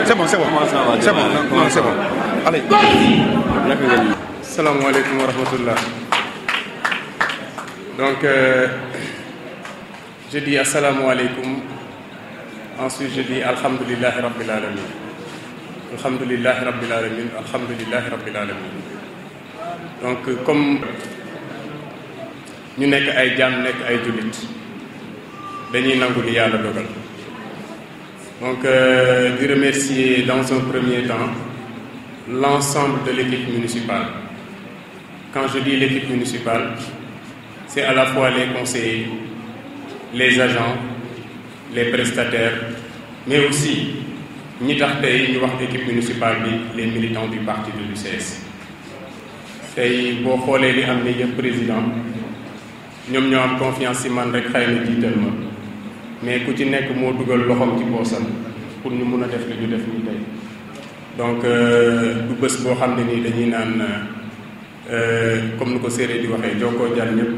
C'est bon, c'est bon. C'est bon, non, c'est bon. Allez. Salam alaikum wa rahmatullah. Donc, je dis assalamu alaikum. Ensuite, je dis alhamdulillah rabbil alamin. Alhamdulillah rabbil alamin. Alhamdulillah rabbil alamin. Donc, comme ñu nekk ay jaam nekk ay jullit dañuy nangu li yàlla dogal. Donc, je remercier dans un premier temps l'ensemble de l'équipe municipale. Quand je dis l'équipe municipale, c'est à la fois les conseillers, les agents, les prestataires, mais aussi ñi tax tey ñu wax équipe municipale bi les militants du parti de l'UCS. tey boo xoolee li am ni yëpp président ñoom ñoo am confiance ci man rek xëy na jiital ma mais ku ci nekk moo dugal loxoom ci poosam pour ñu mun a def li ñu def nii tey. Donc du bés boo xam ne nii dañuy naan comme ni ko séeréer di waxee jokkoo jàll ñëpp,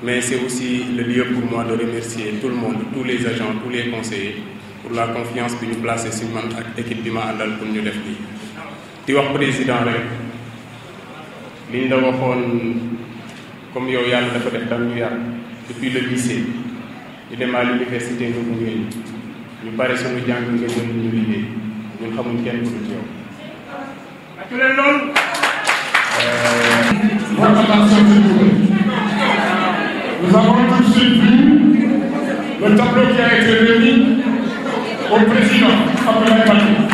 mais c'est aussi le lieu pour moi de remercier tout le monde, tous les agents, tous les conseillers pour la confiance bi ñu placé ci man ak équipe bi ma àndal pour ñu def lii. di wax président rek liñ la waxoon comme yow yàlla dafa def dam ñu yar depuis le lycée ñu dem à l'université nga mu ngeen ñu pare suñu jàng nga jël ñu liggéey ñun xamuñ kenn ku dul ci yow. Nous avons tout de suite vu le tableau qui a été remis au président Abdoulaye Wade.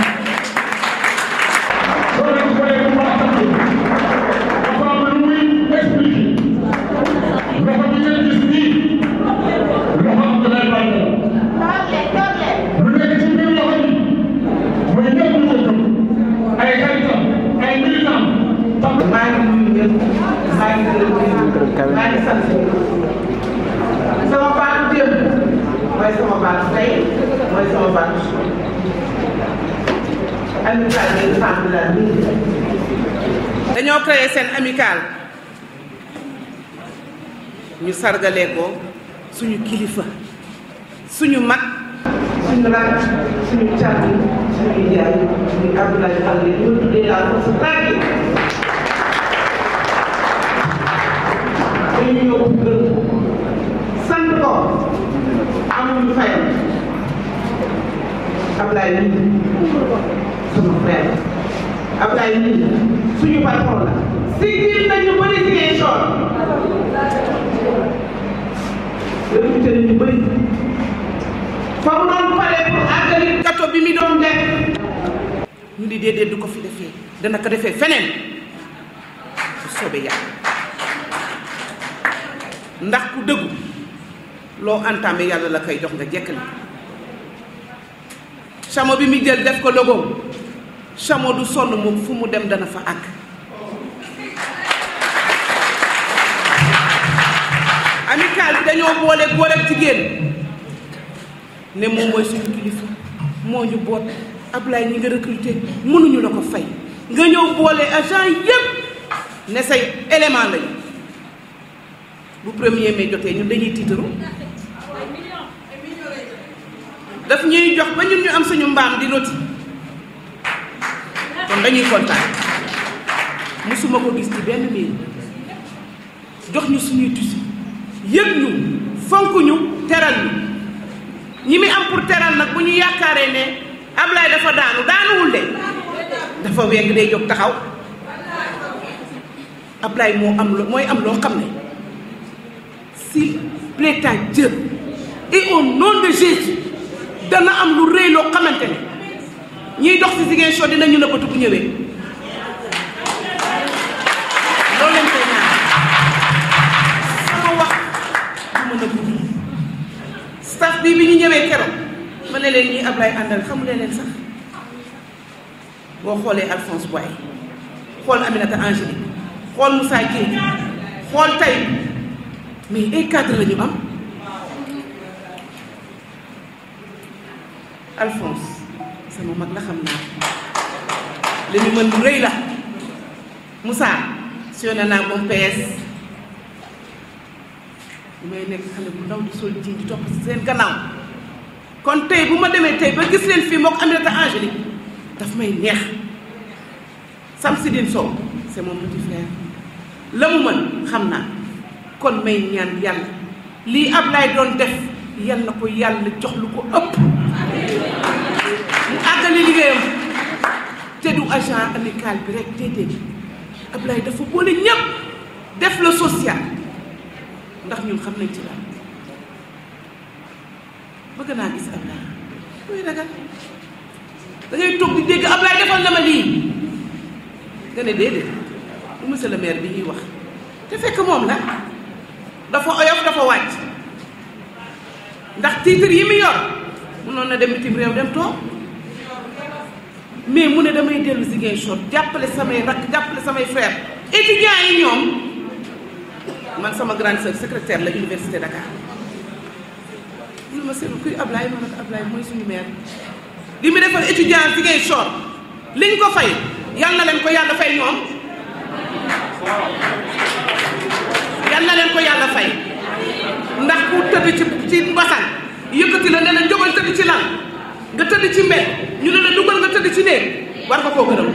sama baatu démb mooy sama baatu tey mooy sama baatu suba amical des femmes de la ville. dañoo créé seen amical ñu sargalee ko suñu kilifa suñu mag suñu rak suñu càmmi suñu jaay ñu Abdoulaye Wade ñu tuddee la force tranquille. dañu ñëw gërëm sant ko amuñu fayam Ablaye nii sama frère Ablaye nii suñu patron la sigil nañu bëri sigee soor recruté nañu bëri fa mu doon pare pour àggali gâteau bi mi doon def ñu di déedéet du ko fi defee dana ko defee feneen bu soobee yàlla ndax ku dëggu loo entamé yàlla la koy jox nga jekkali chameau bi mu jël def ko logo chameau du sonn moom fu mu dem dana fa àgg amical bi dañoo boole góor ak jigéen ne moom mooy suñu kilifa moo ñu boot Ablaye ñi nga recruté mënuñu la ko fay nga ñëw boole agent yépp ne say élément lañu bu 1er mai jotee ñun dañuy tiitaru daf ñuy jox ba ñun ñu am suñu mbaam di loti kon dañuy kontaan musuma ko gis ci benn miir jox ñu suñuy tusi yëg ñu fonk ñu teral ñu ñi mi am pour teral nag bu ñu yaakaaree ne Ablaye dafa daanuwul de dafa wegg day jóg taxaw Ablaye mooy am loo xam ne s'il plaît à Dieu et au nom de Jésus dana am lu rëy loo xamante ne ñiy dox ci Ziguinchor dinañu nëbbatu bu ñëwee loolu leen koy ñaan sama wax du mën a gudd staff bi ñu ñëwee keroog ma ne leen ñii Ablaye àndal xamu leen sax boo xoolee Alphonse Boye xool Aminata Angélique xool Moussa Dieye xool tey mais ay cadre la ñu am Alphonse sama mag la xam naa li ñu mën lu rëy la Moussa sionné naa moom PS bu may nekk xale bu ndaw di sol ji di topp seen gannaaw kon tey bu ma demee tey ba gis leen fii mook Aminata Angélique daf may neex. Samsidine Sow c'est mon petit frère la mu mën xam naa kon may ñaan yàlla lii Ablaye doon def yal na ko yàlla jox lu ko ëpp mu àggali liggéeyam te du agent amical bi rek déedéet Ablaye dafa boole ñépp def le social ndax ñun xam nañ ci la bëgg naa gis Ablaye muy ragal da ngay toog di dégg Ablaye defal na ma lii nga ne déedéet lu monsieur le maire bi ñuy wax te fekk moom la dafa oyof dafa wàcc ndax titre yi mu yor mënoon na dem bitim réew dem toog mais mu ne damay dellu Ziguinchor jàppale samay rakk jàppale samay frère étudiants yi ñoom man sama grande sœur secrétaire la université Dakar lu ma seetlu kuy Ablaye ma ne ko Ablaye mooy suñu maire li mu defal étudiant Ziguinchor liñ ko fay yal na leen ko yàlla fay ñoom yal na leen ko yàlla fay ndax ku tëdd ci mbasan yëkkati la ne la jógal tëdd ci lal nga tëdd ci mbedd ñu ne la dugal nga tëdd ci néeg war nga koo gërëm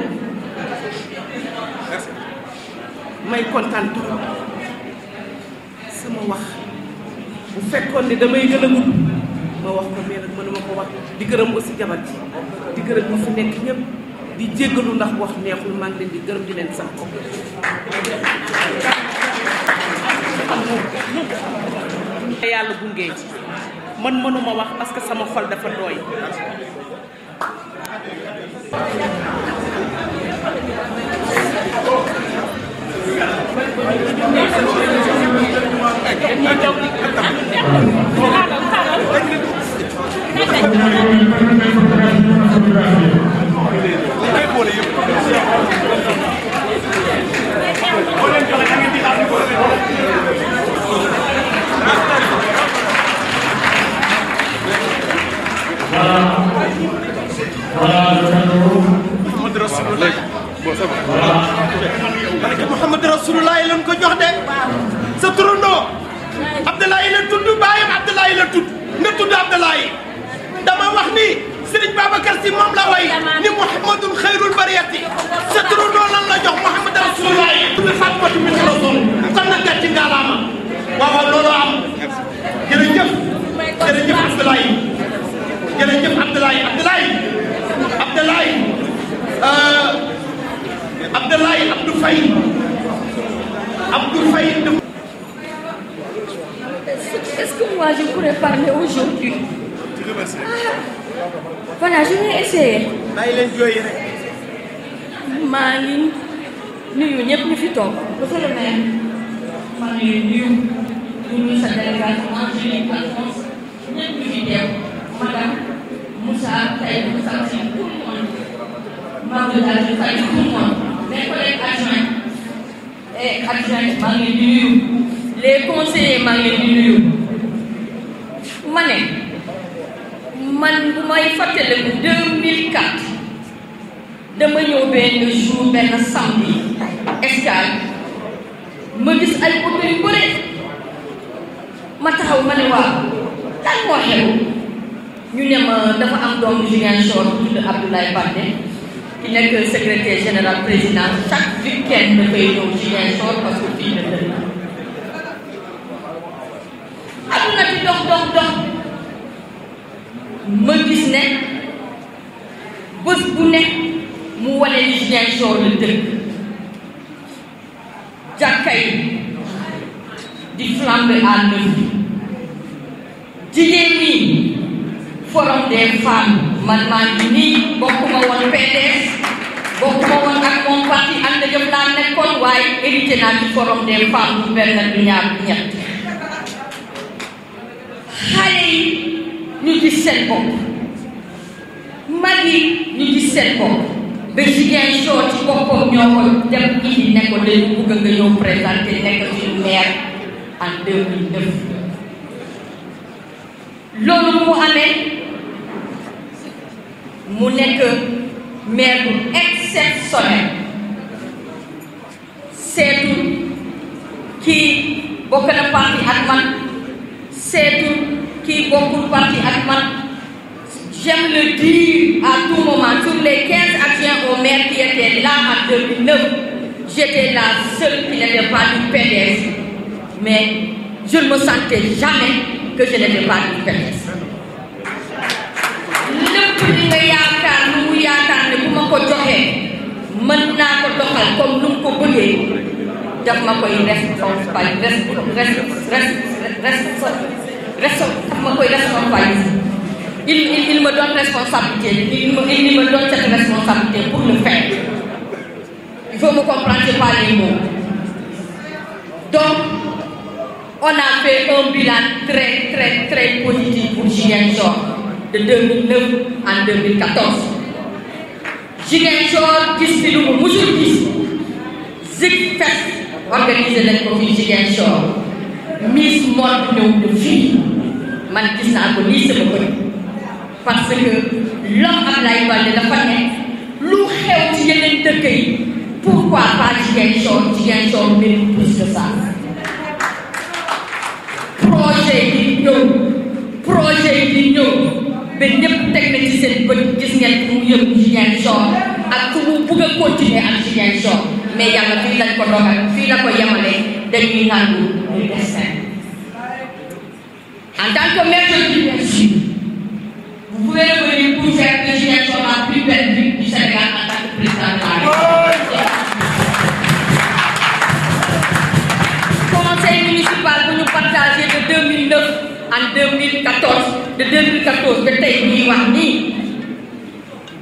may kontaan trop sama wax bu fekkoon ne damay gën a gudd ma wax ko mais nag mënuma ko wax di gërëm aussi jabar ji di gërëm ñi fi nekk ñëpp di jéggalu ndax wax neexul maa ngi leen di gërëm di leen sant ko yàlla gunge ci man mënuma wax parce que sama xol dafa dooy Muhammad Rasulullah lañ ko jox de sa turandoo Abdoulaye la tudd baayam Abdoulaye la tudd nga tudd Abdoulaye dama wax ni Serigne Babacar Sy moom la way ni Muhammadun xayrul bariyati sa turandoo lan la jox Muhammad Rasulullah tudd Fatimatu bintu Rasul kon nag gàcce ngaalaama waaw loolu am jërëjëf jërëjëf Abdoulaye jërëjëf Abdoulaye Abdoulaye Abdou Faye Est-ce que moi je pourrais parler aujourd'hui? Voilà, je vais essayer. maa ngi nuyu ñëpp ñu fi toog. monsieur le maire maa ngi nuyu sa délégation Angélique Alphonse ñëpp ñu fi teew madame Moussa Taïb Moussa tout le monde Mamadou Dadi Faye tout le monde les collègues adjoints et adjointes maa ngi nuyu les conseillers maa ngi nuyu ma ne man bu may fàttaliku 2004 dama ñëw benn jour benn samedi escale ma gis ay oto yu bëri ma taxaw ma ne waaw lan moo xew ñu ne ma dafa am doomu Ziguinchor tudd Abdoulaye Baldé ki nekk secrétaire général président chaque week-end dafay ñëw Ziguinchor parce que fii la dëkk adduna bi dox ma gis ne bés bu nekk mu wane ni Ziguinchor la dëkk jàkka yi di flamber à neuf jigéen ñi forum des femmes man maa ngi nii bokkuma woon PDS bokkuma woon ak moom parti ànd jëf laa nekkoon waaye hérité naa ci forum des femmes bu benn du ñaar du ñett xale yi ñu gis seen bopp mag yi ñu gis seen bopp ba Ziguinchor ci boppam ñoo ko dem indi ne ko dañu bëgg nga ñëw présenté nekk suñu maire en 2009 loolu mu amee mu nekk maire bu exceptionnel seetu kii bokk na parti ak man seetu kii bokkul parti ak man j'aime le dire à tout moment, sur les 15 adjoints au maire qui étaient là en 2009, j'étais la seule qui n'était pas du PDS. Mais je ne me sentais jamais que je n'étais pas du PDS. Le li nga yaakaar lu mu yaakaar ne bu ma ko joxee mën naa ko doxal comme lu mu ko bëggee daf ma koy responsabiliser. Il me donne responsabilité, il me donne cette responsabilité pour le faire. Il faut me comprendre, c'est pas les mots. Donc, on a fait un bilan très positif pour Ziguinchor de 2009 en 2014. Ziguinchor gis fi lu mu musul gis Zik Fest organisé nañ ko fi Ziguinchor Miss Monde ñëw de fii man gis naa ko lii sama bët parce que l'homme Abdoulaye Baldé dafa ne lu xew ci yeneen dëkk yi pourquoi pas Ziguinchor mérite plus que ça. projet yi ñëw ba ñëpp teg na ci seen bët gis ngeen fu mu yëngu Ziguinchor ak fu mu bëgg a continuer ak Ziguinchor mais yàlla fii lañ ko dogal fii la ko yemale dañuy nangu le destin. En tant que maire de Ziguinchor, vous pouvez revenir pour faire de Ziguinchor la plus belle ville du Sénégal en tant que président de la République. Conseil municipal bu ñu partagé de 2009 en 2014 de 2014 ba tey ñuy wax nii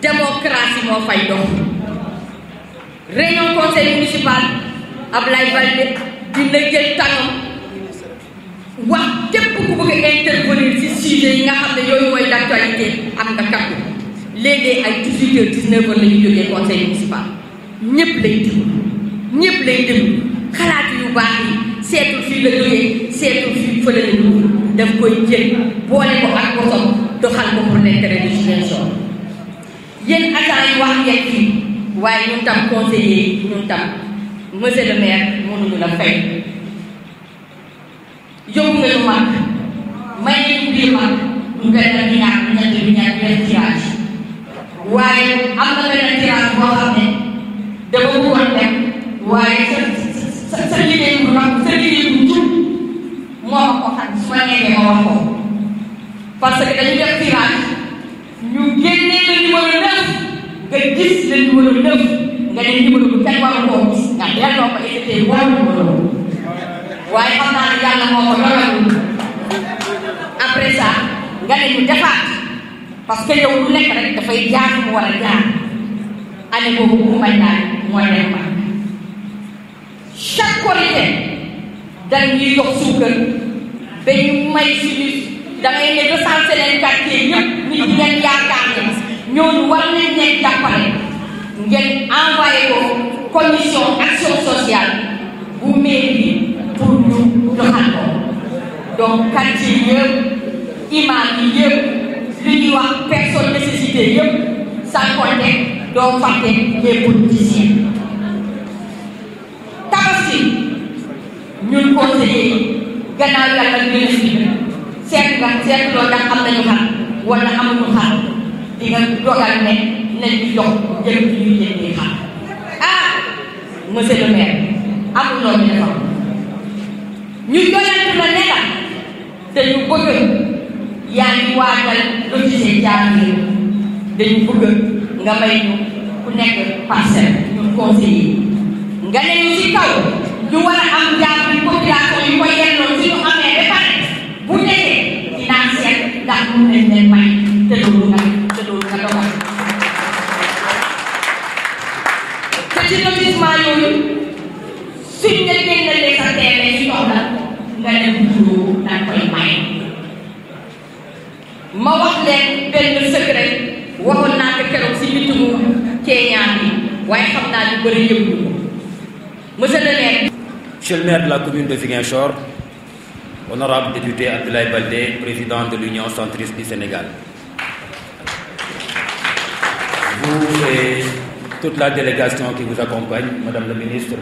démocratie moo fay dox. Réunion conseil municipal Abdoulaye Baldé dina jël tàngam wax képp ku bëgg a intervenir ci sujet yi nga xam ne yooyu mooy d'actualité am nga kàddu léeg-léeg ay 18h 19h la ñu jógee conseil municipal ñëpp lay déglu xalaat yu baax yi seetul fii la jógee seetul fii fële la dugg daf koy jël boole ko ak bosom doxal ko pour l'intérêt de Ziguinchor. Yéen agents yi wax ngeen fii waaye ñun tam conseillers yi ñun tam monsieur le maire mënuñu la fay. yóbbu nga ñu mag may nañu biir mag ñu koy def di ñaar benn tirage waaye am na benn tirage boo xam ne dama bëggoon dem waaye sa liggéey bu jub moo ma ko xam su ma nekkee ma wax ko parce que dañu def tirage ñu génnee le numéro 9 nga gis le numéro 9 nga ne numéro bu kenn waru koo gis nga delloo ko été bon numéro waaye xam naa ne yàlla moo ko dogalul après ça nga ne ñu defaat parce que yow lu nekk rek dafay jaar mu war a jaar année boobu bu may naan mooy dem ba chaque Korité dañuy jox suukar ba ñu may suñu da ngay ne recensé leen quartier yëpp nit ñi ngeen yaakaar ne ñooñu war nañ leen jàppale ngeen envoyé ko commission action sociale bu mairie pour ñu doxal ko donc quartier yëpp imam yi yëpp li ñuy wax personne nécessité yëpp sans compter doo fàtte les politiciens. Tabaski ñun conseillers yi gannaaw yàlla ministre bi seetloo ndax am nañu xar wala amuñu xar di nga dogal ne nañ ñu jox jël ci ñuy jëndee xar monsieur le maire amul loolu ñu defal ñu doyante la ne la te ñu bëgg yaa ngi waajal logiciel jaarale dañu bëgg nga may ñu ku nekk parcelle ñun conseiller nga ne ñu ci kaw ñu war a am jaar bi population yi koy yelloo ci ñu amee ba pare bu nekkee dinaa seet ndax mun nañ leen may te loolu nga dogal te ci lotissement yooyu suñ ne génnalee sa terrain ci soxla nga dem juróom dañ koy may ma wax leen benn secret waxoon naa ko keroog si bitimu Kenya bi waaye xam naa ñu bëri yëpp ñu monsieur le maire. Monsieur le maire de la commune de Ziguinchor, honorable député Abdoulaye Baldé, président de l'Union centriste du Sénégal. Vous et toute la délégation qui vous accompagne, Madame la ministre,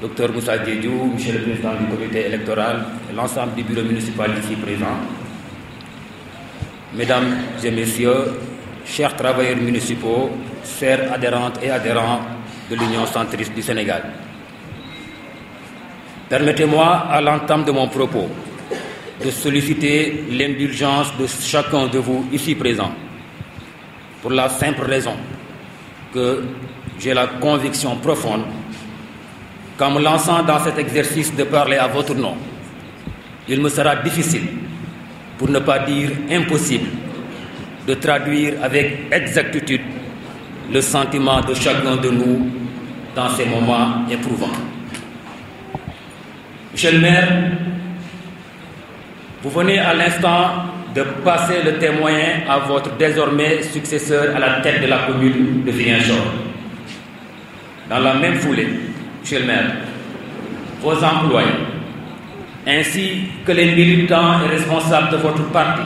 Dr Moussa Diédhiou, Monsieur le président du comité électoral et l'ensemble du bureau municipal ici présent. Mesdames et Messieurs, chers travailleurs municipaux, chers adhérentes et adhérents de l'Union centriste du Sénégal. Permettez-moi, à l'entame de mon propos, de solliciter l'indulgence de chacun de vous ici présents, pour la simple raison que j'ai la conviction profonde qu'en me lançant dans cet exercice de parler à votre nom, il me sera difficile, pour ne pas dire impossible, de traduire avec exactitude le sentiment de chacun de nous dans ces moments éprouvants. Monsieur le maire, vous venez à l'instant de passer le témoin à votre désormais successeur à la tête de la commune de Ziguinchor. Dans la même foulée, monsieur le maire, vos employés, ainsi que les militants et responsables de votre parti,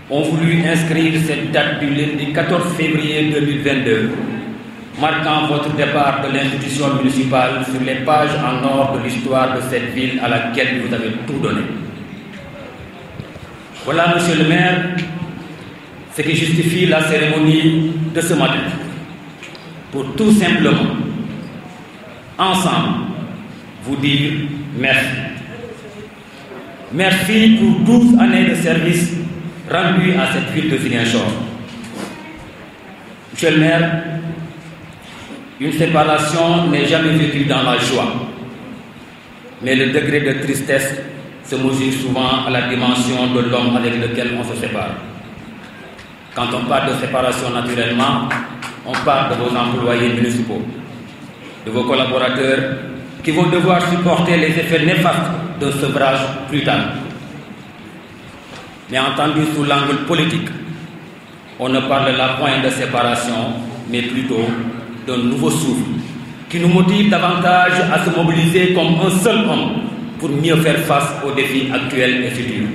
ont voulu inscrire cette date du lundi 14 février 2022, marquant votre départ de l'institution municipale sur les pages en or de l'histoire de cette ville à laquelle vous avez tout donné. Voilà, monsieur le maire, ce qui justifie la cérémonie de ce matin. Pour tout simplement, ensemble, vous dire merci. Merci pour 12 années de service rendues à cette ville de Ziguinchor. Monsieur le maire, une séparation n'est jamais vécue dans la joie, mais le degré de tristesse se mesure souvent à la dimension de l'homme avec lequel on se sépare. Quand on parle de séparation naturellement, on parle de vos employés municipaux, de vos collaborateurs qui vont devoir supporter les effets néfastes d'un sevrage brutal. Mais entendu sous l'angle politique, on ne parle point de séparation, mais plutôt d'un nouveau souffle qui nous motive davantage à se mobiliser comme un seul homme pour mieux faire face aux défis actuels et futurs.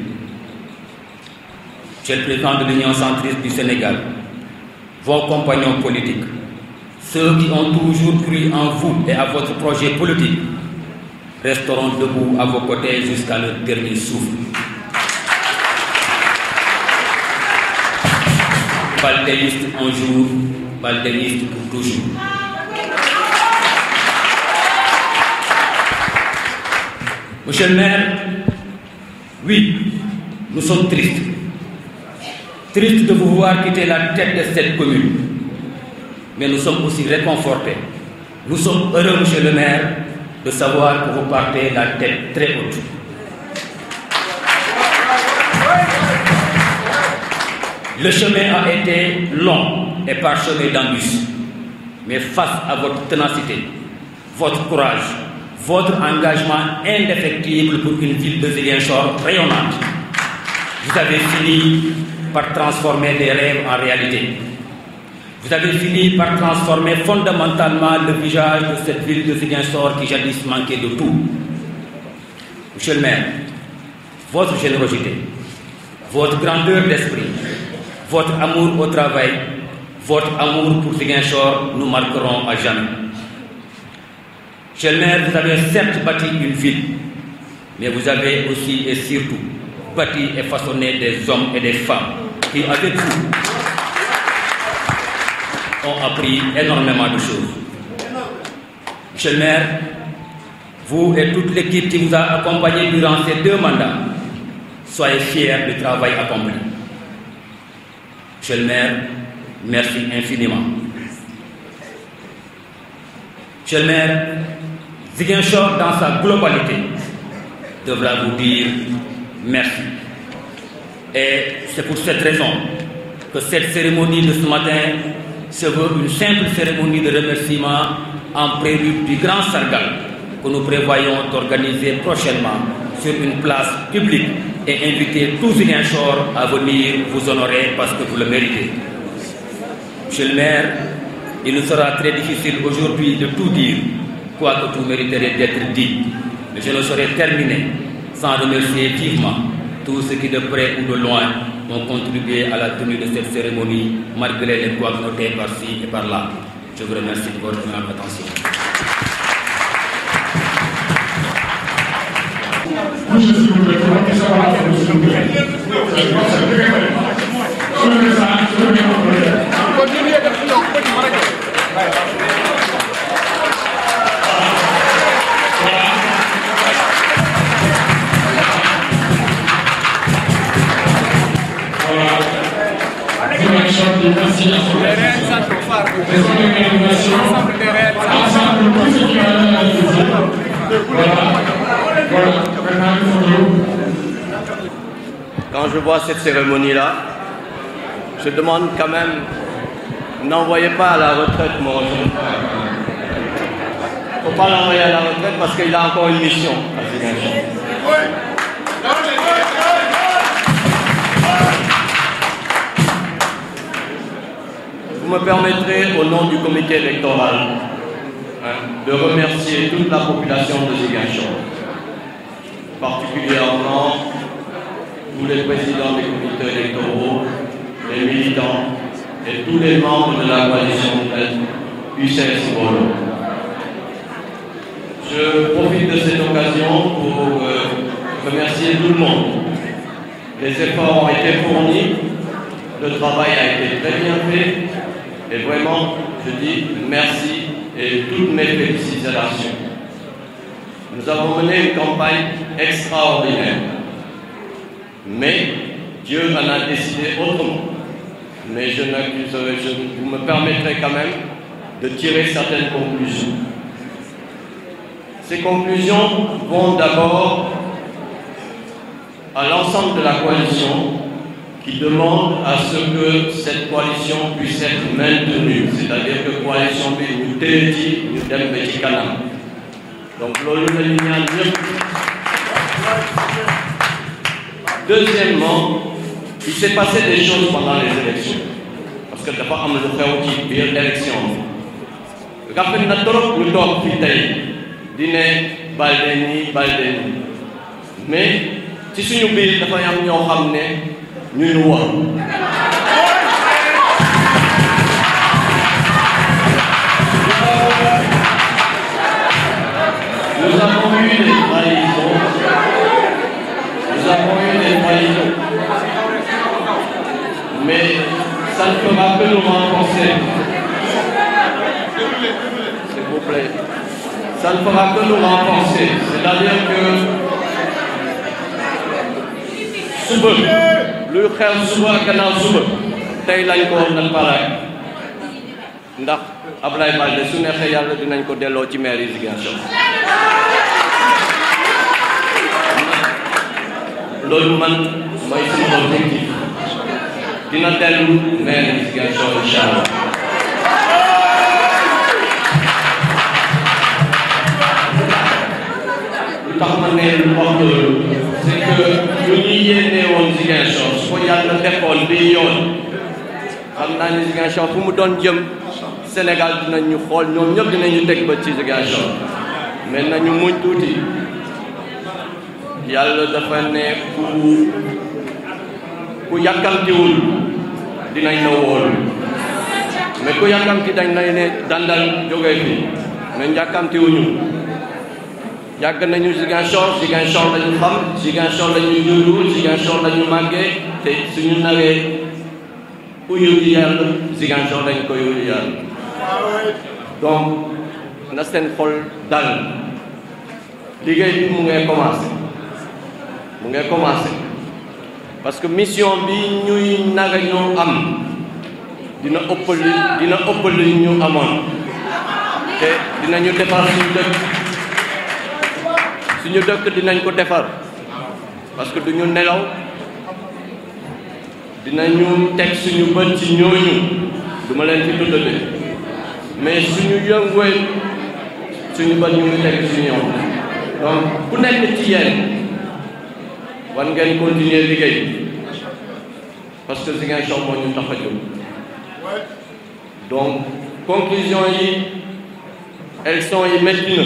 Monsieur le président de l'Union centriste du Sénégal, vos compagnons politiques, ceux qui ont toujours cru en vous et à votre projet politique, resteront debout à vos côtés jusqu'à leur dernier souffle. Baldéiste un jour, baldéiste pour toujours. Monsieur le maire, oui, nous sommes tristes. Tristes de vous voir quitter la tête de cette commune. Mais nous sommes aussi réconfortés. Nous sommes heureux, monsieur le maire, de savoir que vous partez la tête très haute. Le chemin a été long et parsemé d'embûches. Mais face à votre ténacité, votre courage, votre engagement indéfectible pour une ville de Ziguinchor rayonnante, vous avez fini par transformer des rêves en réalité. Vous avez fini par transformer fondamentalement le visage de cette ville de Ziguinchor qui jadis manquait de tout. Monsieur le maire, votre générosité, votre grandeur d'esprit, votre amour au travail, votre amour pour Ziguinchor nous marqueront à jamais. Monsieur le maire, vous avez certes bâti une ville, mais vous avez aussi et surtout bâti et façonné des hommes et des femmes qui, avec vous, ont appris énormément de choses. Monsieur le maire, vous et toute l'équipe qui vous a accompagné durant ces 2 mandats, soyez fiers du travail accompli. Monsieur le maire, merci infiniment. Monsieur le maire, Ziguinchor dans sa globalité devra vous dire merci. Et c'est pour cette raison que cette cérémonie de ce matin se veut une simple cérémonie de remerciement en prélude du grand sargal que nous prévoyons d'organiser prochainement sur une place publique et inviter tous Ziguinchor à venir vous honorer parce que vous le méritez. Monsieur le maire, il nous sera très difficile aujourd'hui de tout dire, quoique tout mériterait d'être dit. Mais je ne saurais terminer sans remercier vivement tous ceux qui de près ou de loin ont contribué à la tenue de cette cérémonie, malgré les couacs notés par-ci et par-là. Je vous remercie de votre attention. Monsieur, s'il vous plaît, Quand je vois cette cérémonie-là, je demande quand même, n'envoyez pas à la retraite mon jeune frère. Il ne faut pas l'envoyer à la retraite parce qu'il a encore une mission à Ziguinchor. Vous me permettrez, au nom du comité électoral, de remercier toute la population de Ziguinchor, particulièrement tous les présidents des comités électoraux, les militants et tous les membres de la coalition UCS Bolo. Je profite de cette occasion pour remercier tout le monde. Les efforts ont été fournis, le travail a été très bien fait et vraiment, je dis merci et toutes mes félicitations. Nous avons mené une campagne extraordinaire. Mais Dieu en a décidé autrement. Mais vous me permettrez quand même de tirer certaines conclusions. Ces conclusions vont d'abord à l'ensemble de la coalition qui demande à ce que cette coalition puisse être maintenue. C'est-à-dire que la coalition nous télédit, nous donne petit canal. Donc, deuxièmement, il s'est passé des choses pendant les élections. Parce que d'abord, on a fait aussi une élection. Rappelez nous trop nous sommes dîner Baldeni. Mais si nous biir dafa am ñoo xam ne ñu war. Nous avons eu des trahisons. Mais ça ne fera que nous renforcer. S'il vous plaît. Ça ne fera que nous renforcer. C'est-à-dire que suba luy xew suba ak gannaaw suba tey lañ ko war na pare ndax Ablaye Baldé su neexee yàlla dinañ ko delloo ci maire yi Ziguinchor. loolu man mooy sama objectif dina dellu maire yi Ziguinchor incha allah. lu tax ma ne wax loolu c'est que lu ñuy yéene woon Ziguinchor su ko yàlla defoon bi yoon xam naa ne Ziguinchor fu mu doon jëm Sénégal dinañ ñu xool ñoom ñëpp dinañu teg ba ci Ziguinchor mais nañu muñ tuuti yàlla dafa ne ku yàkkamtiwul dinañ la wóolu mais ku yàkkamti dañ lay ne dandal jógee fi mais yàkkamtiwuñu yàgg nañu Ziguinchor lañu xam Ziguinchor lañu juddu Ziguinchor lañu màggee te suñu naree uyu di yàlla Ziguinchor lañu ko uyu yàlla donc na seen xol dal liggéey bi mu ngay commencé parce que mission bi ñuy naga ñoo am dina ëpp li ñu amoon te dinañu defar suñu dëkk dinañ ko defar parce que duñu nelaw dinañu teg suñu bët ci ñooñu duma leen fi tuddale mais suñu yënguwee suñu bët ñu ngi teg ci ñoom donc ku nekk ci yéen war ngeen continuer liggéey parce que Ziguinchor moo ñu tax a jóg donc conclusion yi élection yi métti na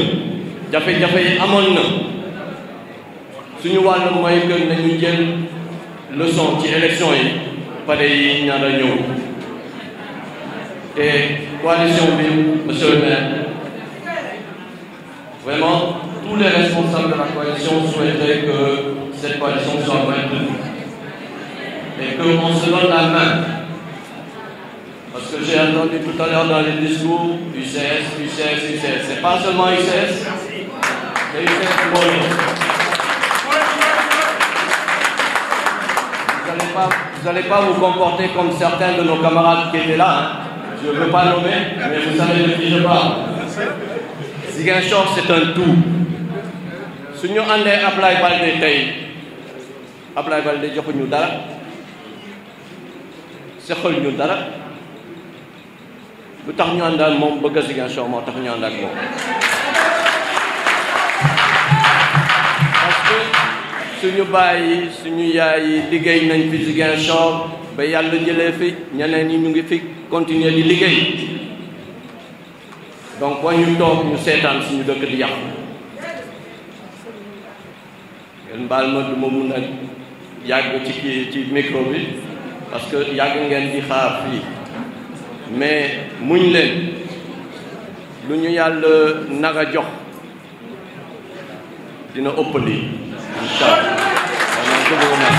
jafe-jafe yi amoon na suñu wàll mooy que nañu jël leçon ci élection yi pare yi ñaar a ñëw te coalition bi monsieur le maire vraiment tous les responsables de la coalition souhaiteraient que cette coalition soit maintenue et qu'on se donne la main. Parce que j'ai entendu tout à l'heure dans les discours, UCS, UCS, UCS. C'est pas seulement UCS, c'est UCS Molo. Vous n'allez pas vous comporter comme certains de nos camarades qui étaient là. Hein. Je ne veux pas nommer, mais vous savez de qui je parle. Ziguinchor, c'est un tout. Si nous avons Ablaye Baldé tey Ablaye Baldé joxuñu dara sexal ñu dara lu tax ñu àndal moom bëgg a Ziguinchor moo tax ñu ànd ak moom. parce que suñu baay yi suñu yaay yi liggéey nañ fi Ziguinchor ba yàlla jëlee fi ñeneen ñi ñu ngi fi continuer di liggéey donc wa ñu toog ñu seetaan suñu dëkk di yàqu. ngeen baal ma du ma mun a yàgg ci micro bi parce que yàgg ngeen di xaar fii mais muñ leen lu ñu yàlla naga jox dina ëpp lii incha allah.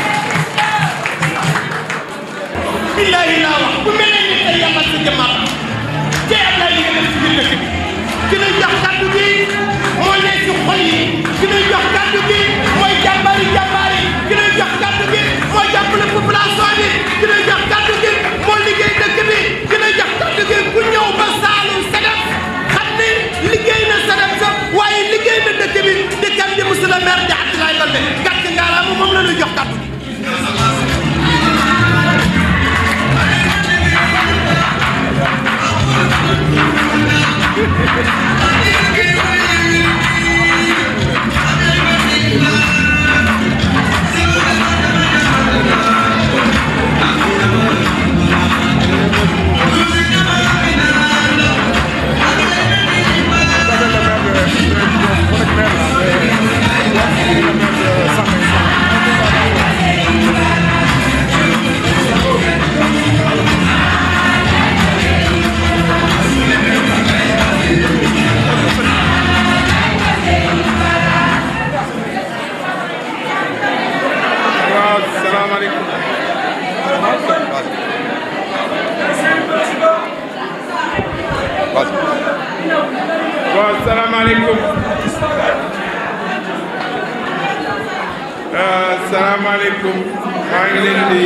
billahi laa wax bu mel ni tey yàlla sa jëmmaat tey am naa li nga def ci biir dëkk bi ki lay jox kàddu gi moo nekk ci xol yi ki lay jox kàddu gi mooy jàmbaari ki lay jox kàddu gi mooy jàppale population bi ki lay jox kàddu gi moo liggéey dëkk bi ki lay jox kàddu gi ku ñëw ba Saalum Sedef xam ne liggéey na Sedef sax waaye liggéey na dëkk bi dëkkam di monsieur le maire di Abdoulaye Baldé gàtt ngaaraama moom la ñuy jox kàddu gi. Salaamaaleykum maa ngi leen di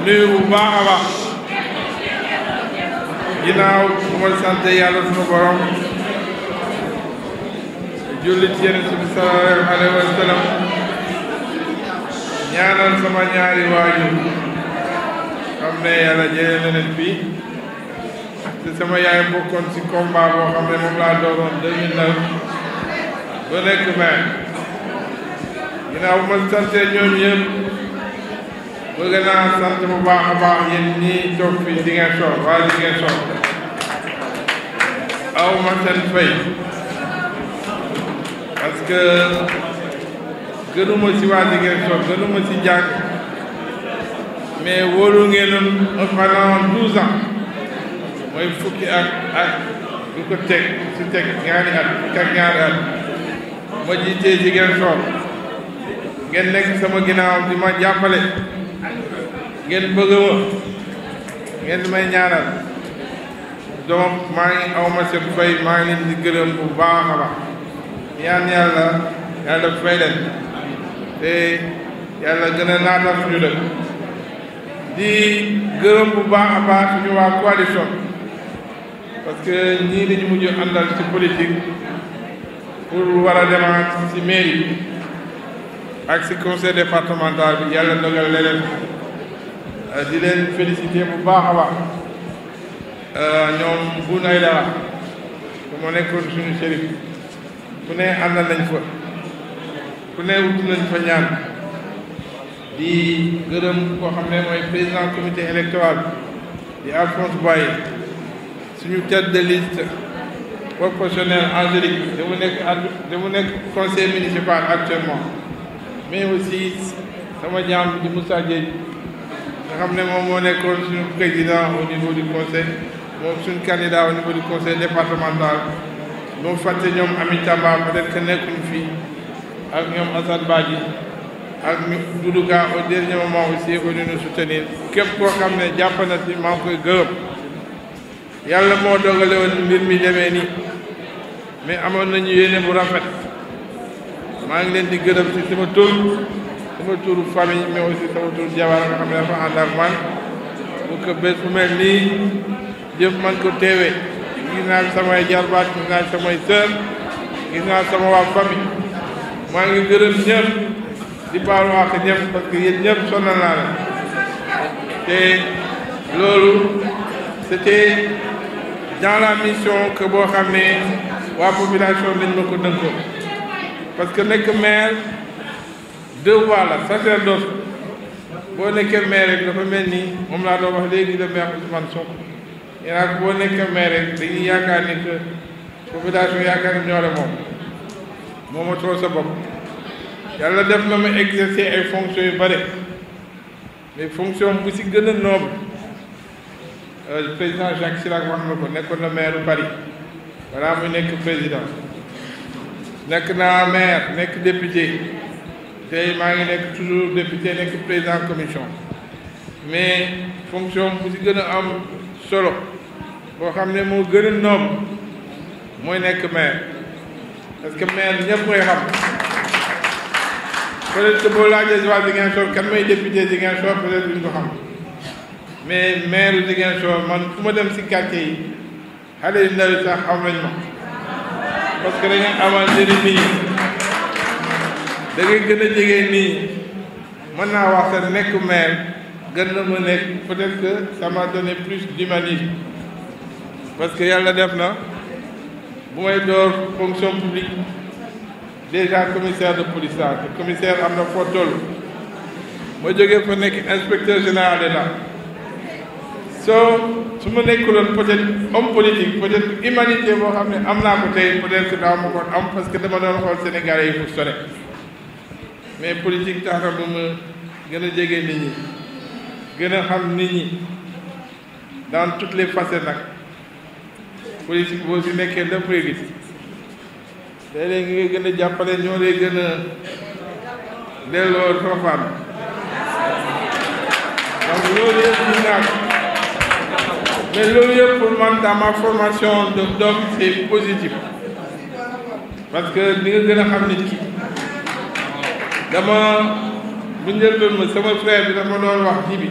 nuyu bu baax a baax ginnaaw bu ma sant yàlla sunu borom julli ci Yonent bi sallallahu alayhi wa sallam ñaanal sama ñaari waajur xam ne yàlla jëlee na leen fii te sama yaay bokkoon ci combat boo xam ne moom laa dooroon 2009 ba nekk maire. ginnaaw bu ma santee ñooñu yëpp bëgg naa sant bu baax a baax yéen ñii toog fii Ziguinchor waa Ziguinchor aw ma seen fay parce que gënuma ci waa Ziguinchor gënuma ci jàng mais wóolu ngeen pendant 12 ans mooy fukki ak lu ko teg si teg ñaari at fukki ak ñaari at ma jiitee Ziguinchor ngeen nekk sama ginnaaw di ma jàppale ngeen bëgg ma ngeen di may ñaanal donc maa ngi aw ma seen fay maa ngi leen di gërëm bu baax a baax ñaan yàlla fay leen te yàlla gën a naatal suñu dëkk di gërëm bu baax a baax suñu waa coalition parce que ñii dañu mujj àndal ci politique pour war a demaat ci mairie ak ci conseil départemental bi yàlla dogal leneen di leen félicité bu baax a baax ñoom bu nay dara su ma nekkoon suñu shérif ku ne àndal nañ fa ku ne wut nañ fa ñaan di gërëm koo xam ne mooy président comité électoral di Alphonse Baye suñu tête de liste proportionnel Angélique damu nekk conseil municipal actuellement mais aussi sama jaam di Moussa Dièye nga xam ne moom moo nekkoon suñu président au niveau du conseil moom suñu candidat au niveau du conseil départemental moo fàtte ñoom Ami Tamba peut-être que nekkuñu fii ak ñoom Assane Badji ak Doudou Ka au dernier moment aussi venu nous soutenir képp koo xam ne jàpp na ci maa ngi koy gërëm yàlla moo dogale woon mbir mi demee nii mais amoon nañu yéene bu rafet maa ngi leen di gërëm ci sama turu famille mais aussi sama turu jabar nga xam ne dafa ànd ak man pour que bés bu mel nii jëf man ko teewee gis naa samay jarbaat gis naa samay sœur gis naa sama waa famille maa ngi gërëm ñëpp di baalu àq ñëpp parce que yéen ñëpp sonal naa la te loolu c'était dans la mission que boo xam ne waa population lañ ma ko dënkoon parce que nekk maire devoir la sacerdoce boo nekkee maire rek dafa mel ni moom laa doon wax léegi le maire Ousmane Sonko yéen boo nekkee maire rek dañuy yaakaar ni que population yaakaar ni ñoo la moom moo trop sa bopp yàlla def na ma exercer ay fonctions yu bare mais fonction bu si gën a noble président Jacques Chirac wax na ko nekkoon na maire Paris balaa muy nekk président nekk naa maire nekk député tey maa ngi nekk toujours député nekk président commission mais fonction bu si gën a am solo boo xam ne moo gën a noble mooy nekk maire parce que maire ñëpp mooy xam peut-être que boo laajee si waa Ziguinchor kan mooy député Ziguinchor peut-être duñ ko xam mais maire Ziguinchor man fu ma dem si quartier yi xale yu ndaw yi sax xam nañ ma parce que dañuy amal njëriñ nit ñi da ngay gën a jege nii mën naa wax sax nekk maire gën na ma nekk peut-être que ça m'a donné plus d'humanisme parce que yàlla def na bu may door fonction publique déjà commissaire de police la te commissaire am na foo toll ma jógee fa nekk inspecteur général d'État su ma nekkuloon peut-être homme politique peut-être humanité boo xam ne am naa ko tey peut-être que daaw ma ko am parce que dama doon xool Sénégalais yi fu sore mais politique tax na ba ma gën a jege nit ñi gën a xam nit ñi dans toutes les facettes nag politique boo si nekkee lépp ngay gis léeg-léeg nga gën a jàppale ñoo lay gën a delloo soofaan donc loolu yëpp ñu naag mais loolu yëpp pour man dans ma formation d'homme c'est positif parce que di nga gën a xam nit ki dama bu njëlbeen ma sama frère bi dafa doon wax ji bi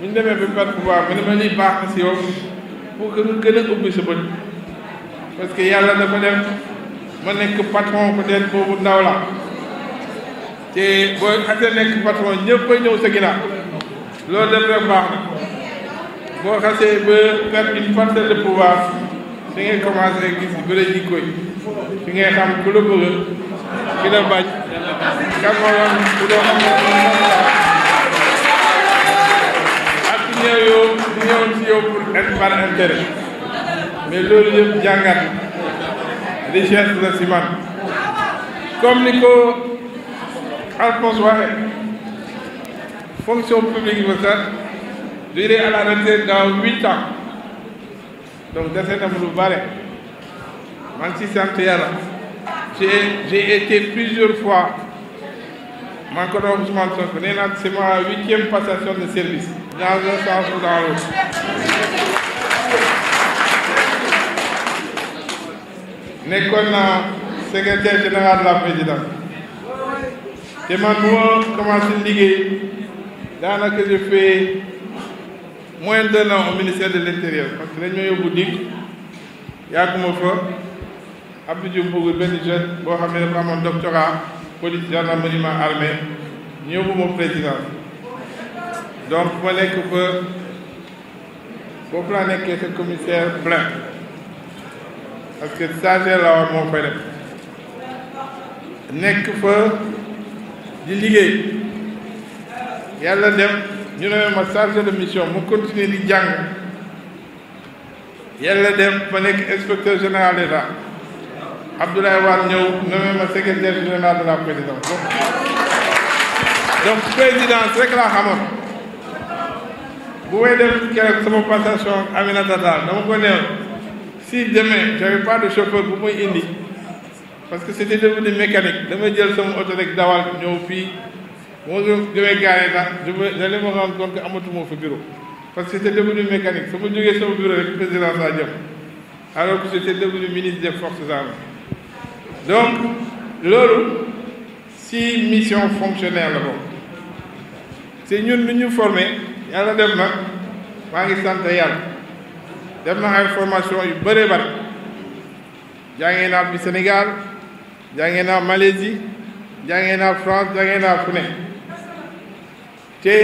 bu ñu demee ba perte pouvoir ma ne ma lii baax na si yow pour que nga gën a ubbi sa bët parce que yàlla dafa def ma nekk patron peut-être boobu ndaw la te boo xasee nekk patron ñëpp a ñëw sa ginnaaw loolu def rek baax na boo xasee ba perdre une parcelle de pouvoir fi ngay commencé gis bëre jikko yi fi ngay xam ku la bëgg ki la bañ kan moo doon ku doon ak ci ñëwoon si yow pour être par intérêt mais loolu yëpp jàngat richesse la si man comme ni ko Alphonse waxee fonction publique ba sax j'irai à la retraite dans 8 ans donc dese na lu bare man ci sant yàlla j'ai été plusieurs fois man ko doon Ousmane Sonko nee naa c'est ma 8e passation de service dans un sens ou dans l'autre nekkoon naa secrétaire général de la présidence te man bu ma commencé liggéey daanaka je fais moins d'un an au ministère de l'Intérieur parce que dañ ma yóbbu dig yàgguma fa Abdou Diouf bëggul benn jeune boo xam ne dafa amoon doctorat police gendarmerie armée ñu yóbbu ma présidence donc ma nekk fa foofu laa nekkee sa commissaire plein parce que stagiaire la woon moo fay def nekk fa di liggéey yàlla dem ñu ne ma chargé de mission mu continuer di jàng yàlla dem ma nekk inspecteur général d'État Abdoulaye Wade ñëw nommé ma secrétaire général de la présidence donc présidence rek laa xamoon bu may def keroog sama passation Aminata Tall dama ko neew si demain j'avais pas de chauffeur bu muy indi parce que c'était devenu mécanique damay jël sama oto rek dawal ñëw fii moo jógee gaare sax j'allais me rendre compte que amatuma fa bureau parce que c'était devenu mécanique su ma jógee sama bureau rek président saa jëm alors que j'étais devenu ministre des forces armées donc loolu si mission fonctionnaire la boobu te ñun lu ñu formé yàlla def na maa ngi sant yàlla def na ay formation yu bëree bëri jàngee naa fi Sénégal jàngee naa Malaisie jàngee naa France jàngee naa fu ne te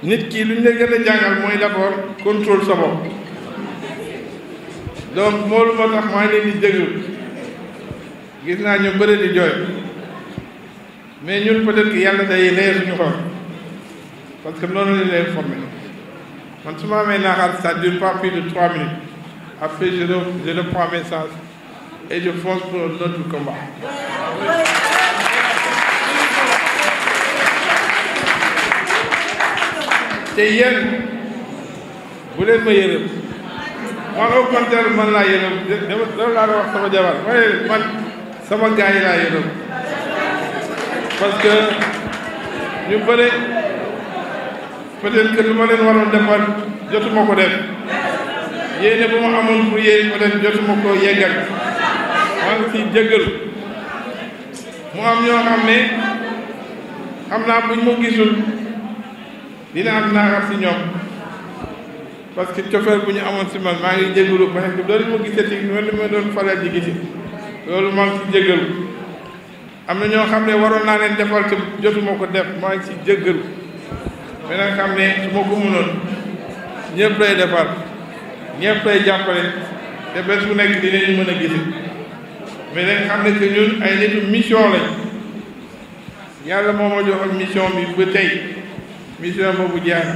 nit ki lu ñu la gën a jàngal mooy d'abord contrôle sa bopp donc loolu moo tax maa ngi leen di déglu gis naa ñu bëri di jooy mais ñun peut-être que yàlla day leer suñu xol parce que noonu la leen formé man su ma amee naaxaar ça dure pas plus de 3 minutes après je reprends mes sens et je fonce pour un autre combat. te yéen bu leen ma yërëm man au contraire man laa yërëm loolu laa wax sama jabar waaye man sama gars yi laa yërëm parce que ñu bëre peut-être que lu ma leen waroon defal jotuma ko def yéene bu ma amoon pour yéen peut-être jotuma ko yeggal maa ngi ciy jéggal mu am ñoo xam ne xam naa buñ ma gisul dina am naaxar si ñoom parce que cofeel bu ñu amoon si man maa ngi jégalu parce que doon ma gisati noonu ma doon faral di gisi loolu maa ngi si jégalu am na ñoo xam ne waroon naa leen defal te jotuma ko def maa ngi si jégalu mais nag xam ne su ma ko mënoon ñëpp lay defal ñëpp lay jàppale te bés bu nekk dinañu mën a gisi mais dañ xam ne que ñun ay nitu mission lañ yàlla moo ma joxoon mission bi ba tey mission boobu jeex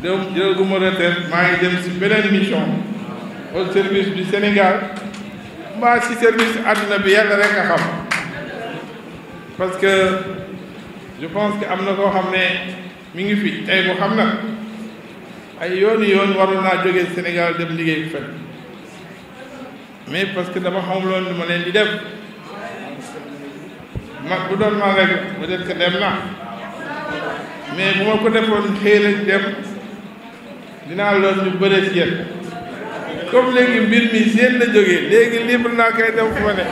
dem jëlaguma retraite maa ngi dem si beneen mission au service du Sénégal mbaa si service àdduna bi yàlla rek a xam parce que je pense que am na koo xam ne mi ngi fi tey mu xam na ay yoon waroon naa jógee Sénégal dem liggéey fenn mais parce que dama xamuloon lu ma leen di def bu doon man rek peut-être que dem na mais bu ma ko defoon xëy na dem dinaa lool ñu bëre si yéen comme léegi mbir mi si yéen la jógee léegi libre naa koy dem fu ma ne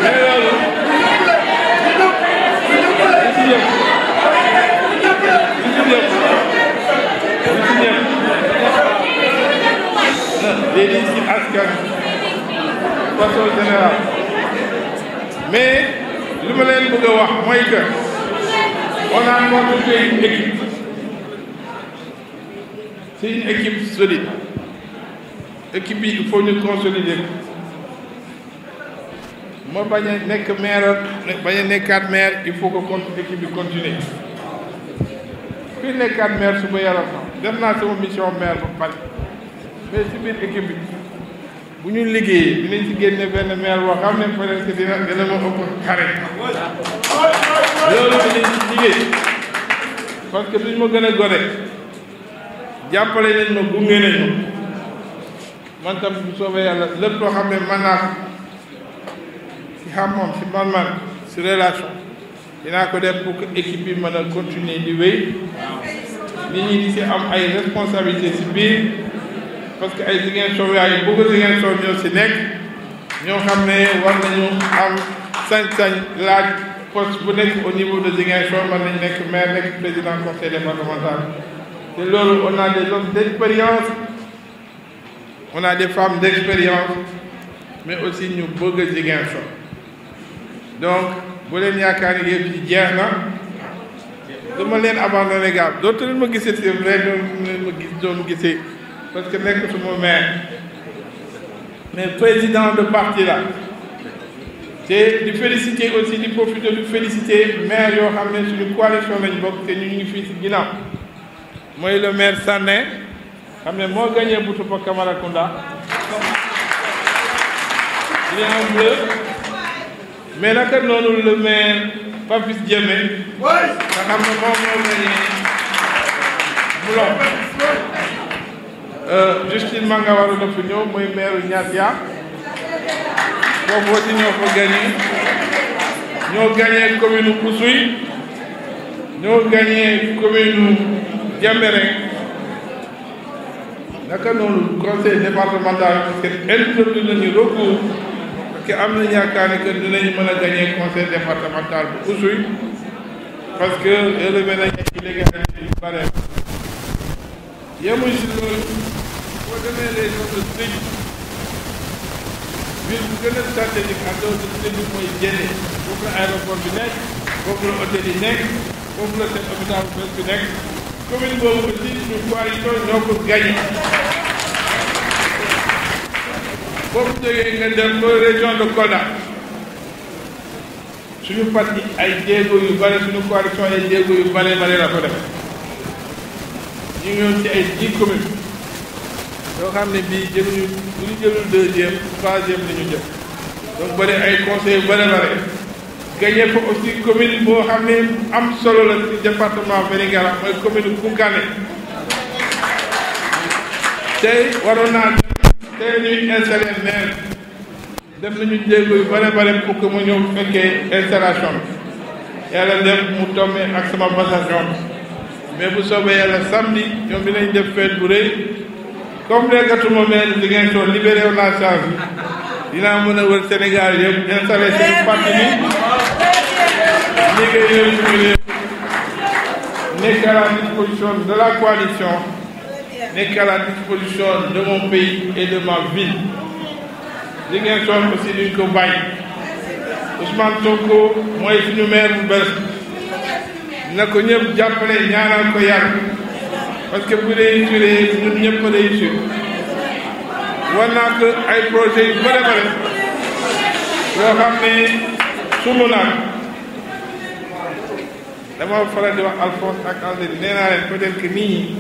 mais loolu léegi si askan façon générale mais li ma leen bëgg a wax mooy que on a constitué une équipe c'est une équipe solide équipe bi il faut ñu consolider ko ma bañ a nekk maire bañ a nekkaat maire il faut que équipe bi continuer kuy nekkaat maire suba yaram def naa sama mission maire ba pare mais si biir équipe bi bu ñu liggéeyee dinañ ci génne benn maire boo xam ne peut-être que dina ma ëpp xare loolu dinañ ci liggéey parce que duñ ma gën a gore jàppale nañ ma gunge nañ ma man tam bu soobee yàlla lépp loo xam ne mën naa ko si xam-xam si man si relation dinaa ko def pour que équipe bi mën a continuer di wéy nit ñi di si am ay responsabilité si biir parce que ay Ziguinchor yaay bëgg Ziguinchor ñoo si nekk ñoo xam ne war nañu am sañ-sañ laaj poste bu nekk au niveau de Ziguinchor mën nañ nekk maire nekk président conseil départemental te loolu on a des hommes d'expérience on a des femmes d'expérience mais aussi ñu bëgg Ziguinchor donc bu leen yaakaar ni yëpp ci jeex na dama leen abandonné gaaw dootu leen ma gisee si vrai doon gisee parce que nekk suma maire mais président de parti la te di féliciter aussi di profiter di féliciter maire yoo xam ne suñu coalition lañ bokk te ñu ngi fii si ginnaaw mooy le maire Sané xam ne moo gagné Boutoupa Camaracounda il est en bleu mais naka noonu le maire Papis Diémé nga xam ne moom moo gagné Moulom Justine Mangawaro dafa ñëw mooy maire Niatia foofu aussi ñoo fa gagné ñoo gagné commune Oussouye ñoo gagné commune Diembéring naka noonu conseil départemental parce que introduit nañu recours parce que am nañu yaakaar ne que dinañu mën a gagné conseil départemental bu Oussouye parce que élevé nañu ay illégalité yu bare yemuñ si loolu boo demee les zones de Sédhiou ville bu gën a stratégique ak doo de Sédhiou mooy Diéné foofu la aéroport bi nekk foofu la hôtel yi nekk foofu la seen hôpital bu bees bi nekk commune boobu aussi suñu coalition ñoo ko gagné boobu jógee nga dem ba région de Kolda suñu parti ay jéego yu bare suñu coalition ay jéego yu bare la ko def ñu ngi woon ci ay 10 communes yoo xam ne bii jëluñu bu ñu jëlul deuxième troisième la ñu jël donc bëri ay conseils yu bare gagné fa aussi commune boo xam ne am solo la ci département Vélingara mooy commune Koungheul tey waroon naa tey ñuy installé maire def nañu jéego yu bare pour que mu ñëw fekkee installation bi yàlla def mu tombé ak sama passation mais bu soobee yàlla samedi ñoom dinañ def fête bu rëy comme nekatuma maire di ngeen soo libéré wu naa charge bi dinaa mën a wër Sénégal yëpp installé seen parti bi liggéey yooyu suñu réew nekk à la disposition de la coalition nekk à la disposition de mon pays et de ma ville li ngeen soon aussi duñ ko bàyyi Ousmane Sonko mooy suñu maire bu bees na ko ñëpp jàppale ñaanal ko yàlla parce que bu réussir ñun ñëpp a réussir war naa ko ay projet yu bare yoo xam ne sunu naa dama faral di wax Alphonse ak Aldé nee naa leen peut-être que nit ñi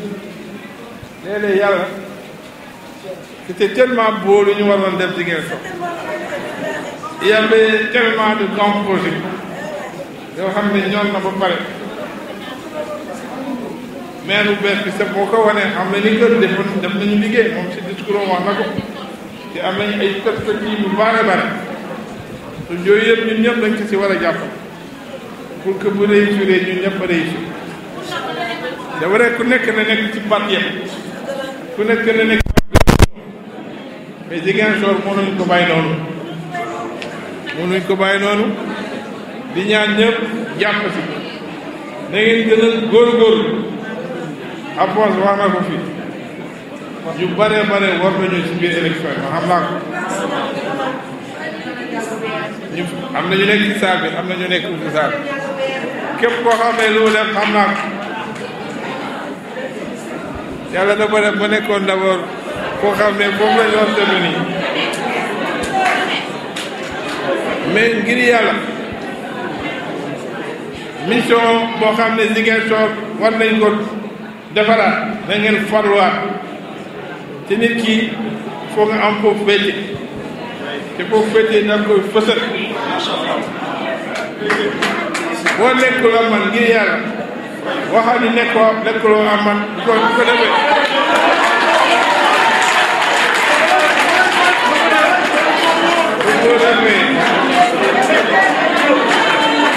léeg-léeg yàlla c'était tellement beau lu ñu waroon def Ziguinchor il y avait tellement de grands projets yoo xam ne ñoom na ba pare maire bu bees bi sax boo ko wanee xam ne ni kër def nañu liggéey moom si discours wax na ko te am nañu ay perspectives yu bare te yooyu yëpp ñun ñëpp dañ ko si war a jàpp pour que bu réussir ñun ñëpp a réussir dafa rek ku nekk na nekk ci bat yëpp ku nekk na nekk mais Ziguinchor mënuñ ko bàyyi noonu di ñaan ñëpp jàpp si na ngeen gën a góorgóorlu Alphonse wax na ko fii ñu bare war nañu ci biir élection yi ma xam naa ko ñu am na ñu nekk ci saal bi am na ñu nekk ci saal képp koo xam ne lu def xam naa ko yàlla dafa def ba nekkoon d'abord koo xam ne foofu la ñu wax tamit nii mais ngir yàlla mission boo xam ne Ziguinchor war nañ ko defaraat na ngeen farluwaat te nit ki foog nga am foofu féete te foofu féete da koy fësal boo nekkuloo man ngir yàlla waxal ni nekkuloo am man ko defee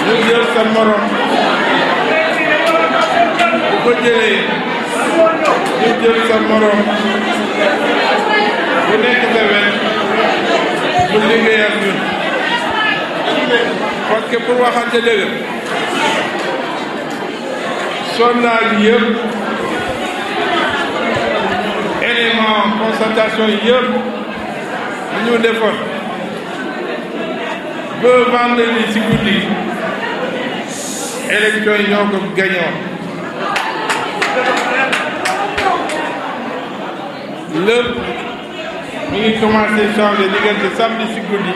ñu jël sa morom bu ko jëlee ñu jël sa morom bu nekk sa wet bu liggéey ak ñun parce que pour waxante dëgg sondage yëpp élément constatation yëpp ñu defoon ba vendredi ci guddi élection yi ñoo ko gañoon lépp mi ngi commencé changer diggante samedi ci guddi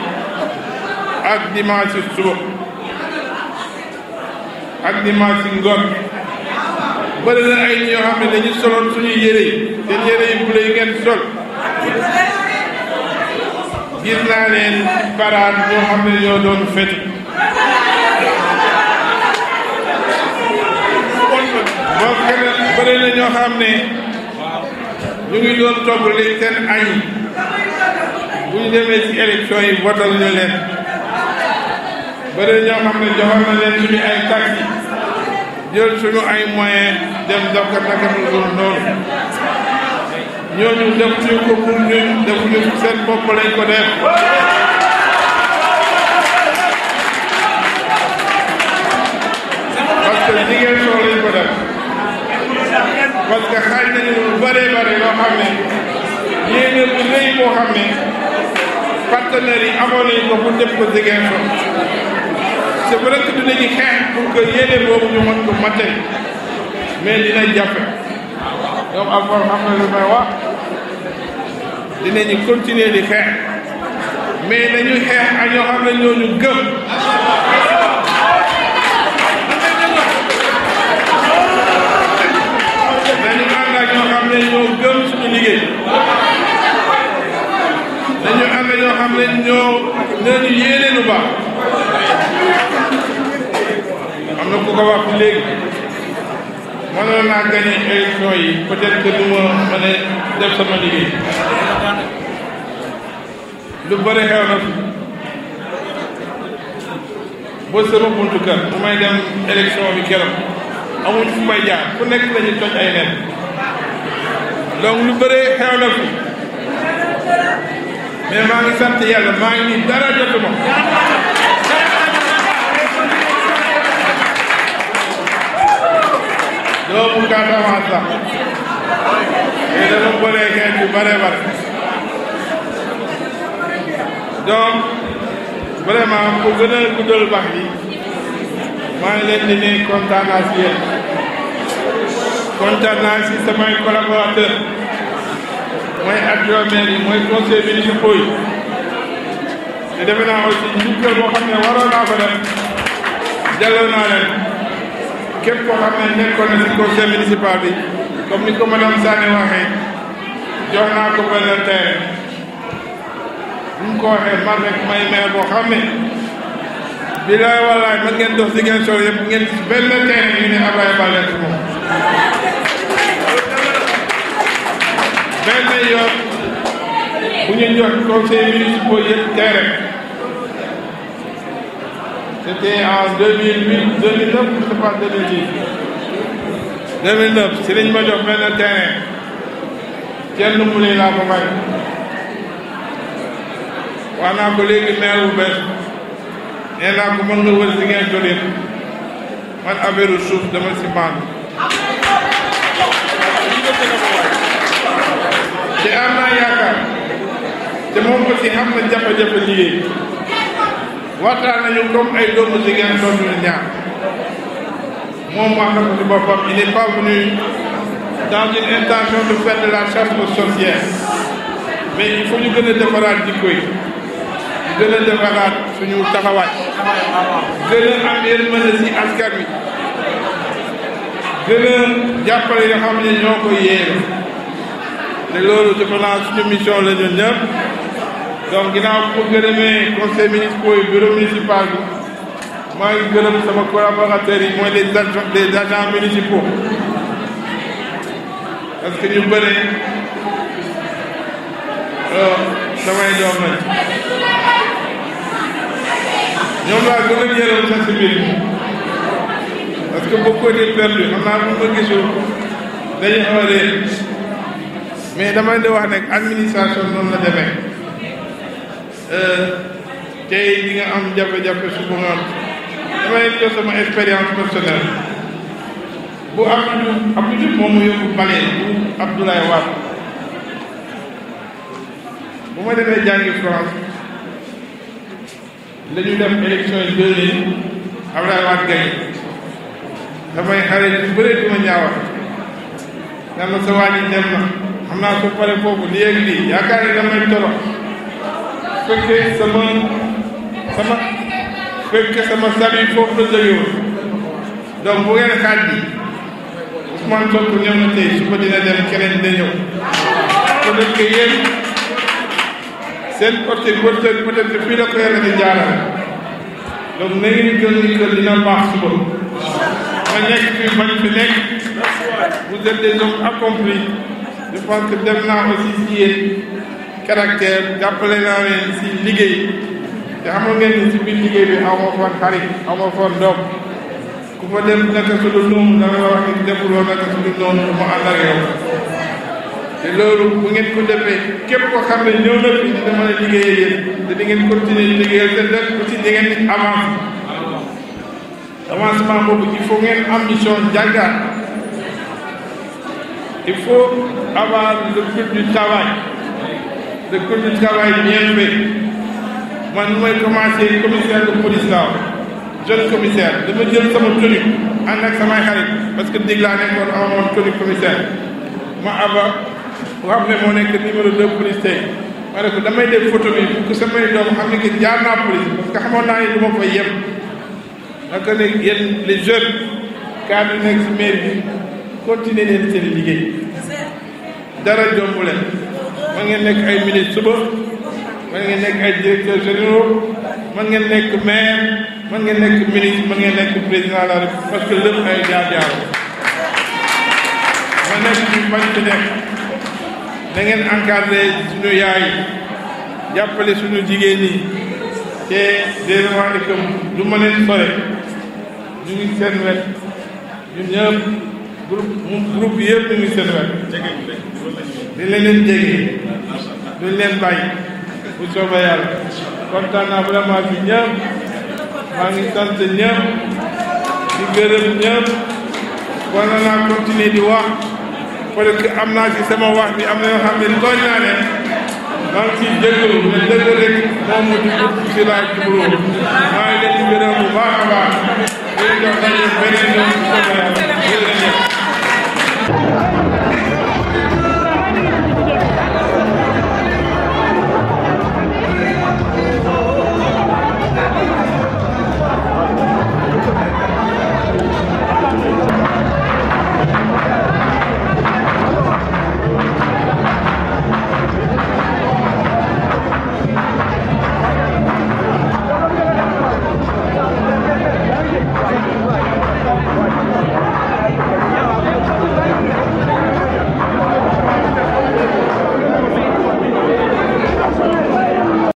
ak dimanche ci suba ak dimanche ci ngoon bëri na ay ñoo xam ne dañu soloon suñuy yére yi seen yére yi bleu yi ngeen sol gis naa leen parade ñoo xam ne ñoo doon fête boo keneen bëri na ñoo xam ne ñu ngi doon togg li seen añ bu ñu demee ci élection yi votal ñu leen bëri ñoo xam ne joxoon na leen suñu ay taxi jël suñu ay moyens dem def ko naka noonu ñooñu defuñu ko pour ñun defuñu seen bopp lañ ko def parce que jigéen soo lañ ko def parce que xaaj nañu lu bëree bëri loo xam ne yéene bu rëy boo xam ne partenaires yi amoon nañu ko pour def ko jigéen soo c'est vrai que dinañu xeex pour que yéene boobu ñu mën ko matal mais dina jafe donc encore xam na lu may wax dinañu continuer di xeex mais nañu xeex ak ñoo xam ne ñooñu gëm nañu ànd ak ñoo xam ne ñoo gëm suñu liggéey nañu ànd ak ñoo xam ne ñoo yéene lu baax am na ku ko wax léegi mënoon naa gagné élection yi peut-être que du ma mën a def sama liggéey lu bëri xew na ba sama buntu kër bu may dem élection bi keroog amuñ fu may jaar fu nekk lañu toj ay nen donc lu bëri xew na fi mais maa ngi sant yàlla maa ngi nii dara jotuma doomu Casamance sax te dama bëree xeet yu bare bare donc vraiment pour gën a guddal wax bi maa ngi leen di ne kontaan naa si yéen kontaan naa si samay collaborateur mooy adjoint maire yi mooy conseil municipal yi te defe naa aussi njukkal boo xam ne waroon naa ko def jàlloo naa leen képp koo xam ne nekkoon na si conseil municipal bi comme ni ko madame Sané waxee jox naa ko benn terrain bu mu ko waxee man rek may maire boo xam ne bilaay walaay man ngeen dox si ngeen sol yëpp ngeen gis benn terrain ñu ne Ablaye Baldé si moom benn yoon bu ñu jox conseil municipal yëpp terrain c'était en 2008 2009 je sais pas 2010 2009 si lañ ma jox benn terrain kenn mu ne laa ko may wax naa ko léegi maire bu bees nee naa ko mën nga wër si ngeen jot yëpp man affaire suuf dama si maandu te am naa yaakaar te moom aussi am na jafe-jafe liggéey waxtaan nañu comme ay doomu jigéen doon ñu ñaar moom wax na ko ci boppam il n'est pas venu dans une intention de faire de la chasse aux sorcières mais il faut ñu gën a defaraat jikko yi gën a defaraat suñu taxawaay gën a am yërmande si askan wi gën a jàppale yoo xam ne ñoo ko yéene te loolu defe naa suñu mission la ñun ñëpp donc ginnaaw bu ko gërëmee conseil municipal yi bureau municipal bi maa ngi gërëm sama collaborateurs yi mooy les agents municipaux parce que ñu bëri samay doom lañ ñoom laa gën a yërëm sax si mbir mi parce que beaucoup de perdu xam naa bu ma gisul dañuy xaw a réer mais damay di wax ne administration noonu la demee tey di nga am jafe-jafe su bu ngoon damay jox sama expérience personnelle bu Abdou Diouf moom mu yóbbu Palais bu Abdoulaye Wade bu ma demee jàngi France dañu def élection yi 2000 Abdoulaye Wade gagné damay xarit yu bëri di ma ñaawal nga ma sa waa ji dem na xam naa su pare foofu léegi lii yaakaar ne damay torox fekkee sama sabi foofu la jóge woon donc bu ngeen xaaj bi Ousmane Sonko ñëw na tey suba dina dem keneen dina ñëw peut-être que yéen seen côté peut-être que fii la ko yàlla di jaarale donc na ngeen gën ni que dina baax suba ma nekk fii bañ fi nekk vous êtes des hommes accomplis je pense que dem naa aussi si yéen caractère jàppale naa leen si liggéey te xamal ngeen ni si biir liggéey bi aw ma foon xarit aw ma foon doom ku fa dem naka su dul noonu dana la wax ni defuloo naka su dul noonu mu ànd ak yow te loolu bu ngeen ko defee képp ko xam ne ñëw na fi dina mën a liggéeyee yéen te di ngeen continuer liggéeyal te def aussi di ngeen di avancement boobu il faut ngeen am mission jàngaat il faut avoir le culte du travail bien fait man nu may commencé commissaire de police laaw jeune commissaire dama jël sama tenue ànd ak samay xarit parce que dig laa nekkoon amoon tenue commissaire ma aba bu xam ne moo nekk numéro 2 police tey ma ne ko damay def photo bi pour que samay doom xam ne que jaar naa police parce que xamoon naa ni du ma fay yem naka ne yéen les jeunes cadres nekk si mairie bi continuer leen seen liggéey dara jombu leen man ngeen nekk ay ministre suba man ngeen nekk ay directeurs généraux man ngeen nekk maire man ngeen nekk ministre man ngeen nekk président de la République parce que lépp ay jaar-jaar ma nekk ci bañ ci nekk da ngeen encadré suñu yaay jàppale suñu jigéen ñi te désormais ni que du ma leen sore ñu ngi seen wet ñun ñëpp groupe yëpp ñu ngi seen wet di leen jege duñ leen bàyyi bu soobee yàlla kontaan naa vraiment ci ñëpp maa ngi sant ñëpp di gërëm ñëpp war naa continuer di wax parce que am naa ci sama wax bi am na yoo xam ne tooñ naa ne maa ngi ciy jégalu mais dëgg rek moom mu di si laaj jublu maa ngi leen di gërëm